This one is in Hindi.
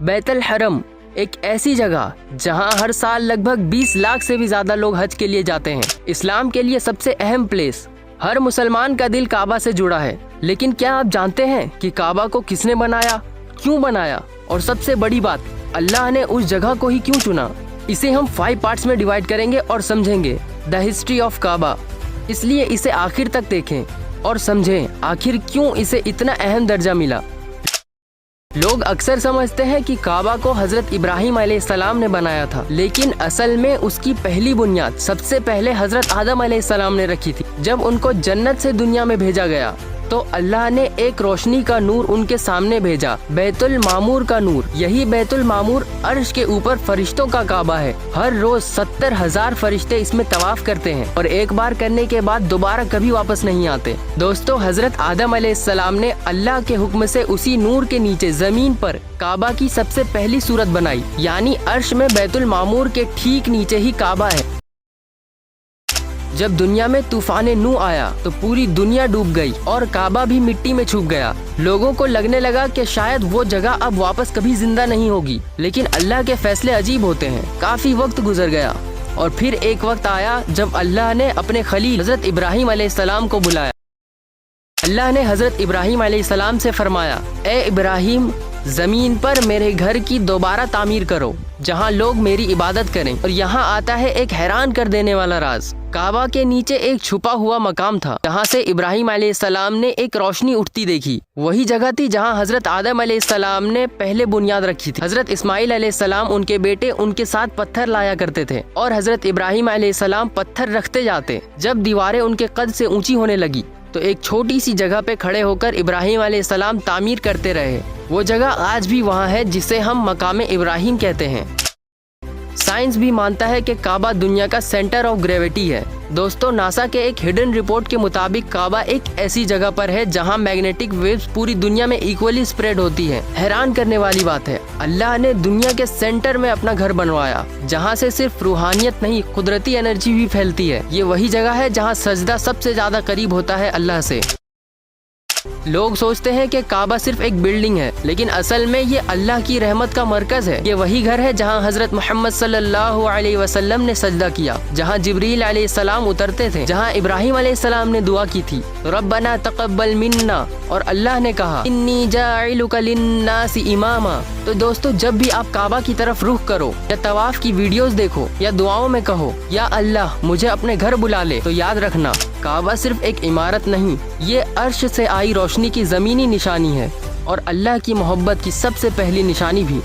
बैतुल हरम एक ऐसी जगह जहां हर साल लगभग 20 लाख से भी ज्यादा लोग हज के लिए जाते हैं। इस्लाम के लिए सबसे अहम प्लेस। हर मुसलमान का दिल काबा से जुड़ा है। लेकिन क्या आप जानते हैं कि काबा को किसने बनाया, क्यों बनाया, और सबसे बड़ी बात, अल्लाह ने उस जगह को ही क्यों चुना? इसे हम 5 पार्ट्स में डिवाइड करेंगे और समझेंगे द हिस्ट्री ऑफ काबा। इसलिए इसे आखिर तक देखें और समझें आखिर क्यों इसे इतना अहम दर्जा मिला। लोग अक्सर समझते हैं कि काबा को हजरत इब्राहिम अलैहिस्सलाम ने बनाया था, लेकिन असल में उसकी पहली बुनियाद सबसे पहले हजरत आदम अलैहिस्सलाम ने रखी थी। जब उनको जन्नत से दुनिया में भेजा गया तो अल्लाह ने एक रोशनी का नूर उनके सामने भेजा, बैतुल मामूर का नूर। यही बैतुल मामूर अर्श के ऊपर फरिश्तों का काबा है। हर रोज 70,000 फरिश्ते इसमें तवाफ करते हैं और एक बार करने के बाद दोबारा कभी वापस नहीं आते। दोस्तों, हजरत आदम अलैहिस्सलाम ने अल्लाह के हुक्म से उसी नूर के नीचे जमीन पर काबा की सबसे पहली सूरत बनाई, यानी अर्श में बैतुल मामूर के ठीक नीचे ही काबा है। जब दुनिया में तूफान नू आया तो पूरी दुनिया डूब गई और काबा भी मिट्टी में छुप गया। लोगों को लगने लगा कि शायद वो जगह अब वापस कभी जिंदा नहीं होगी, लेकिन अल्लाह के फैसले अजीब होते हैं। काफी वक्त गुजर गया और फिर एक वक्त आया जब अल्लाह ने अपने खलील हजरत इब्राहिम अलैहिस्सलाम को बुलाया। अल्लाह ने हजरत इब्राहिम अलैहिस्सलाम से फरमाया, ए इब्राहिम, जमीन पर मेरे घर की दोबारा तामीर करो जहाँ लोग मेरी इबादत करें। और यहाँ आता है एक हैरान कर देने वाला राज। काबा के नीचे एक छुपा हुआ मकाम था जहाँ से इब्राहिम अलैहिस्सलाम ने एक रोशनी उठती देखी। वही जगह थी जहाँ हजरत आदम अलैहिस्सलाम ने पहले बुनियाद रखी थी। हजरत इस्माइल अलैहिस्सलाम उनके बेटे उनके साथ पत्थर लाया करते थे और हजरत इब्राहिम अलैहिस्सलाम पत्थर रखते जाते। जब दीवारें उनके कद से ऊंची होने लगी तो एक छोटी सी जगह पे खड़े होकर इब्राहिम अलैहिस्सलाम तामीर करते रहे। वो जगह आज भी वहाँ है जिसे हम मकामे इब्राहिम कहते हैं। साइंस भी मानता है कि काबा दुनिया का सेंटर ऑफ ग्रेविटी है। दोस्तों, नासा के एक हिडन रिपोर्ट के मुताबिक काबा एक ऐसी जगह पर है जहां मैग्नेटिक वेव्स पूरी दुनिया में इक्वली स्प्रेड होती हैं। हैरान करने वाली बात है, अल्लाह ने दुनिया के सेंटर में अपना घर बनवाया जहां से सिर्फ रूहानियत नहीं, कुदरती एनर्जी भी फैलती है। ये वही जगह है जहां सजदा सबसे ज्यादा करीब होता है अल्लाह से। लोग सोचते हैं कि काबा सिर्फ एक बिल्डिंग है, लेकिन असल में ये अल्लाह की रहमत का मरकज है। ये वही घर है जहाँ हजरत मोहम्मद सल्लल्लाहु अलैहि वसल्लम ने सजदा किया, जहाँ जिब्रील अलैहिस्सलाम उतरते थे, जहाँ इब्राहिम अलैहिस्सलाम ने दुआ की थी, रब्बना तक़ब्बल मिन्ना, और अल्लाह ने कहा इन्नी जाइलुका लिन्नासी इमामा। तो दोस्तों, जब भी आप काबा की तरफ रुख करो या तवाफ की वीडियोस देखो या दुआओं में कहो या अल्लाह मुझे अपने घर बुला ले, तो याद रखना काबा सिर्फ एक इमारत नहीं, ये अर्श से आई रोशनी की जमीनी निशानी है और अल्लाह की मोहब्बत की सबसे पहली निशानी भी।